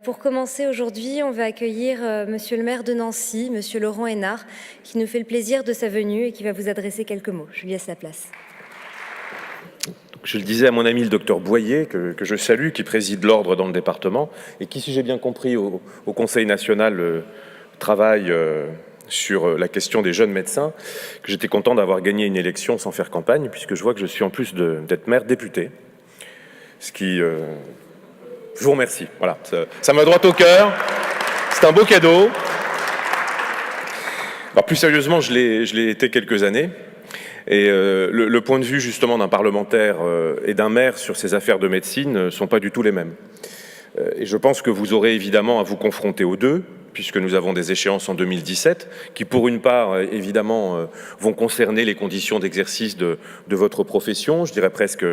Pour commencer aujourd'hui, on va accueillir Monsieur le maire de Nancy, Monsieur Laurent Hénard, qui nous fait le plaisir de sa venue et qui va vous adresser quelques mots. Je lui laisse la place. Je le disais à mon ami le docteur Boyer, que je salue, qui préside l'ordre dans le département, et qui, si j'ai bien compris, au Conseil national travaille sur la question des jeunes médecins, que j'étais content d'avoir gagné une élection sans faire campagne, puisque je vois que je suis en plus d'être maire député, ce qui... Je vous remercie. Voilà, ça m'a droit au cœur. C'est un beau cadeau. Alors, plus sérieusement, je l'ai été quelques années. Et le point de vue justement d'un parlementaire et d'un maire sur ces affaires de médecine ne sont pas du tout les mêmes. Et je pense que vous aurez évidemment à vous confronter aux deux, puisque nous avons des échéances en 2017, qui pour une part, évidemment, vont concerner les conditions d'exercice de votre profession, je dirais presque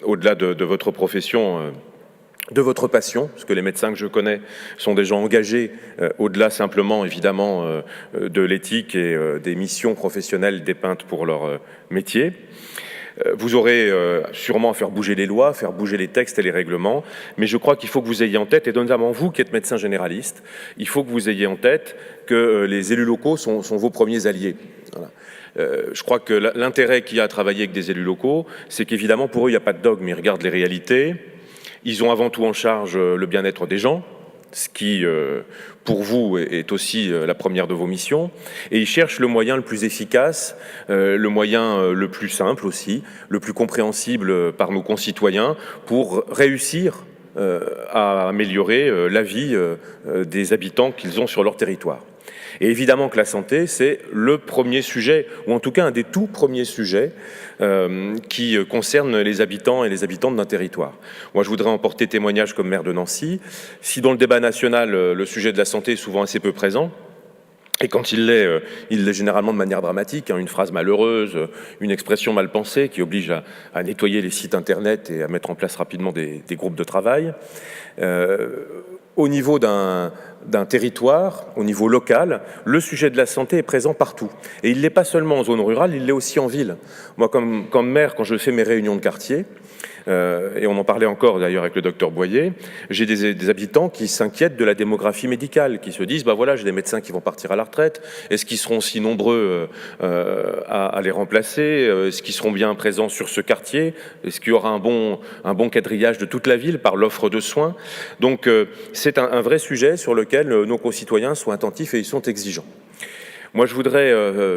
au-delà de votre profession, de votre passion, parce que les médecins que je connais sont des gens engagés, au-delà simplement, évidemment, de l'éthique et des missions professionnelles dépeintes pour leur métier. Vous aurez sûrement à faire bouger les lois, faire bouger les textes et les règlements, mais je crois qu'il faut que vous ayez en tête, et notamment vous qui êtes médecin généraliste, il faut que vous ayez en tête que les élus locaux sont vos premiers alliés. Voilà. Je crois que l'intérêt qu'il y a à travailler avec des élus locaux, c'est qu'évidemment pour eux il n'y a pas de dogme, ils regardent les réalités. Ils ont avant tout en charge le bien-être des gens, ce qui, pour vous, est aussi la première de vos missions. Et ils cherchent le moyen le plus efficace, le moyen le plus simple aussi, le plus compréhensible par nos concitoyens pour réussir à améliorer la vie des habitants qu'ils ont sur leur territoire. Et évidemment que la santé, c'est le premier sujet, ou en tout cas un des tout premiers sujets qui concerne les habitants et les habitantes d'un territoire. Moi, je voudrais en porter témoignage comme maire de Nancy. Si dans le débat national, le sujet de la santé est souvent assez peu présent, et quand il l'est généralement de manière dramatique, une phrase malheureuse, une expression mal pensée qui oblige à nettoyer les sites internet et à mettre en place rapidement des groupes de travail. Au niveau d'un territoire, au niveau local, le sujet de la santé est présent partout. Et il ne l'est pas seulement en zone rurale, il l'est aussi en ville. Moi, comme maire, quand je fais mes réunions de quartier, et on en parlait encore d'ailleurs avec le docteur Boyer, j'ai des habitants qui s'inquiètent de la démographie médicale, qui se disent, bah voilà, j'ai des médecins qui vont partir à la retraite, est-ce qu'ils seront si nombreux à les remplacer, est-ce qu'ils seront bien présents sur ce quartier, est-ce qu'il y aura un bon quadrillage de toute la ville par l'offre de soins. Donc c'est un vrai sujet sur lequel nos concitoyens sont attentifs et ils sont exigeants. Moi, je voudrais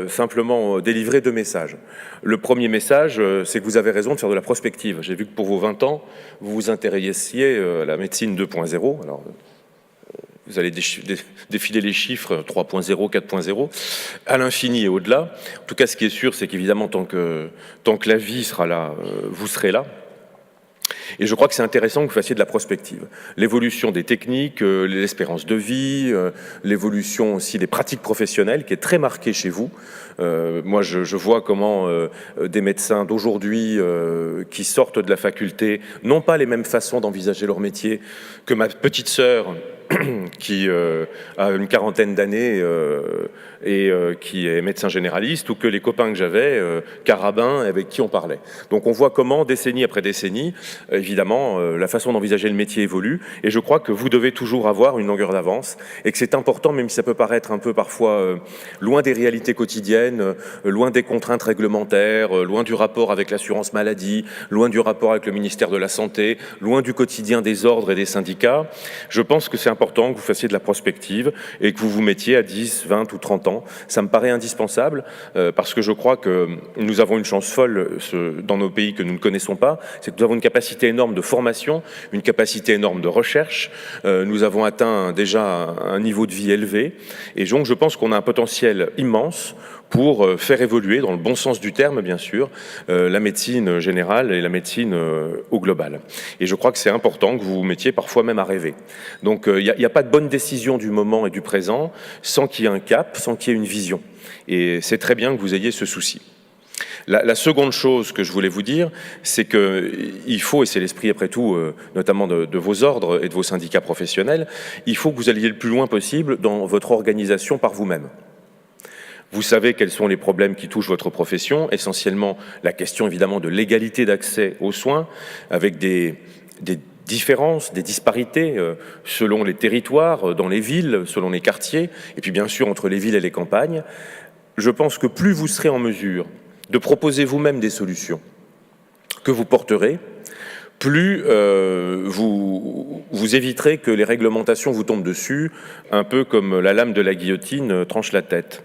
simplement délivrer deux messages. Le premier message, c'est que vous avez raison de faire de la prospective. J'ai vu que pour vos 20 ans, vous vous intéressiez à la médecine 2.0. Alors, vous allez défiler les chiffres 3.0, 4.0, à l'infini et au-delà. En tout cas, ce qui est sûr, c'est qu'évidemment, tant que la vie sera là, vous serez là. Et je crois que c'est intéressant que vous fassiez de la prospective. L'évolution des techniques, l'espérance de vie, l'évolution aussi des pratiques professionnelles qui est très marquée chez vous. Moi, je vois comment des médecins d'aujourd'hui qui sortent de la faculté n'ont pas les mêmes façons d'envisager leur métier que ma petite sœur qui a une quarantaine d'années et qui est médecin généraliste, ou que les copains que j'avais, carabins, avec qui on parlait. Donc on voit comment, décennie après décennie, évidemment, la façon d'envisager le métier évolue, et je crois que vous devez toujours avoir une longueur d'avance, et que c'est important, même si ça peut paraître un peu parfois loin des réalités quotidiennes, loin des contraintes réglementaires, loin du rapport avec l'assurance maladie, loin du rapport avec le ministère de la Santé, loin du quotidien des ordres et des syndicats. Je pense que c'est important que vous fassiez de la prospective et que vous vous mettiez à 10, 20 ou 30 ans. Ça me paraît indispensable parce que je crois que nous avons une chance folle dans nos pays que nous ne connaissons pas, c'est que nous avons une capacité énorme de formation, une capacité énorme de recherche. Nous avons atteint déjà un niveau de vie élevé et donc je pense qu'on a un potentiel immense pour faire évoluer, dans le bon sens du terme bien sûr, la médecine générale et la médecine au global. Et je crois que c'est important que vous vous mettiez parfois même à rêver. Donc il n'y a pas de bonne décision du moment et du présent sans qu'il y ait un cap, sans qu'il y ait une vision. Et c'est très bien que vous ayez ce souci. La seconde chose que je voulais vous dire, c'est qu'il faut, et c'est l'esprit après tout, notamment de vos ordres et de vos syndicats professionnels, il faut que vous alliez le plus loin possible dans votre organisation par vous-même. Vous savez quels sont les problèmes qui touchent votre profession, essentiellement la question évidemment de l'égalité d'accès aux soins, avec des différences, des disparités selon les territoires, dans les villes, selon les quartiers, et puis bien sûr entre les villes et les campagnes. Je pense que plus vous serez en mesure de proposer vous-même des solutions que vous porterez, plus vous éviterez que les réglementations vous tombent dessus, un peu comme la lame de la guillotine tranche la tête.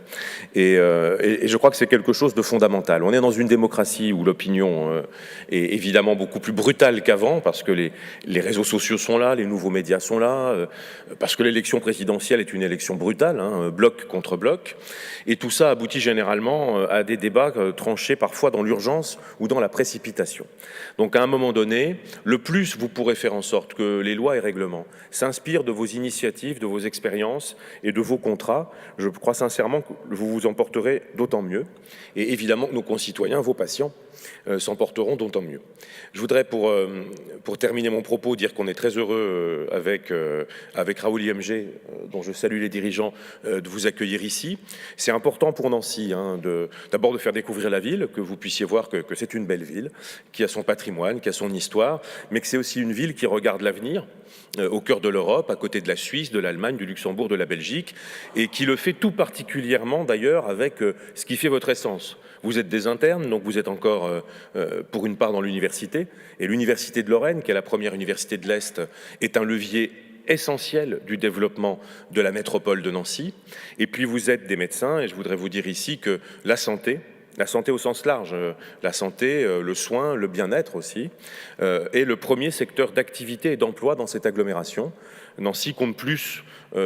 Et je crois que c'est quelque chose de fondamental. On est dans une démocratie où l'opinion est évidemment beaucoup plus brutale qu'avant, parce que les réseaux sociaux sont là, les nouveaux médias sont là, parce que l'élection présidentielle est une élection brutale, hein, bloc contre bloc. Et tout ça aboutit généralement à des débats tranchés parfois dans l'urgence ou dans la précipitation. Donc à un moment donné, le plus vous pourrez faire en sorte que les lois et règlements s'inspirent de vos initiatives, de vos expériences et de vos contrats, je crois sincèrement que vous vous en porterez d'autant mieux. Et évidemment que nos concitoyens, vos patients, s'en porteront d'autant mieux. Je voudrais, pour terminer mon propos, dire qu'on est très heureux avec Raoul IMG, dont je salue les dirigeants, de vous accueillir ici. C'est important pour Nancy, hein, d'abord de faire découvrir la ville, que vous puissiez voir que c'est une belle ville, qui a son patrimoine, qui a son histoire, mais que c'est aussi une ville qui regarde l'avenir, au cœur de l'Europe, à côté de la Suisse, de l'Allemagne, du Luxembourg, de la Belgique, et qui le fait tout particulièrement d'ailleurs avec ce qui fait votre essence. Vous êtes des internes, donc vous êtes encore pour une part dans l'université, et l'université de Lorraine, qui est la première université de l'Est, est un levier essentiel du développement de la métropole de Nancy. Et puis vous êtes des médecins, et je voudrais vous dire ici que la santé au sens large, la santé, le soin, le bien-être aussi, est le premier secteur d'activité et d'emploi dans cette agglomération. Nancy compte plus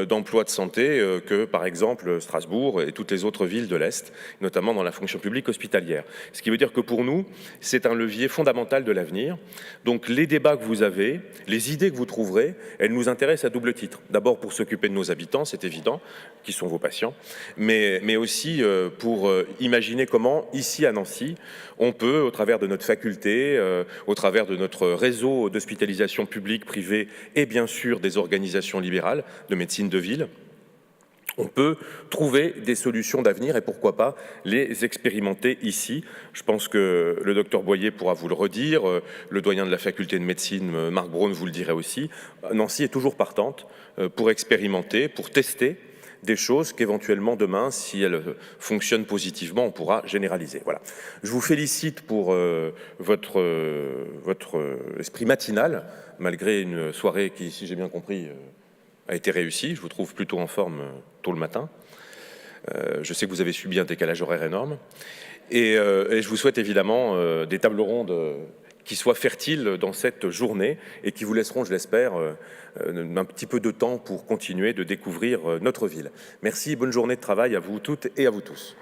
d'emplois de santé que, par exemple, Strasbourg et toutes les autres villes de l'Est, notamment dans la fonction publique hospitalière. Ce qui veut dire que pour nous, c'est un levier fondamental de l'avenir. Donc les débats que vous avez, les idées que vous trouverez, elles nous intéressent à double titre. D'abord pour s'occuper de nos habitants, c'est évident, qui sont vos patients, mais aussi pour imaginer comment, ici à Nancy, on peut, au travers de notre faculté, au travers de notre réseau d'hospitalisation publique, privée et bien sûr des organisations libérales de médecine de ville, on peut trouver des solutions d'avenir et pourquoi pas les expérimenter ici. Je pense que le docteur Boyer pourra vous le redire, le doyen de la faculté de médecine, Marc Braun, vous le dirait aussi. Nancy est toujours partante pour expérimenter, pour tester des choses qu'éventuellement demain, si elles fonctionnent positivement, on pourra généraliser. Voilà. Je vous félicite pour votre esprit matinal, malgré une soirée qui, si j'ai bien compris, a été réussie. Je vous trouve plutôt en forme tôt le matin. Je sais que vous avez subi un décalage horaire énorme. Et je vous souhaite évidemment des tables rondes qui soient fertiles dans cette journée et qui vous laisseront, je l'espère, un petit peu de temps pour continuer de découvrir notre ville. Merci, bonne journée de travail à vous toutes et à vous tous.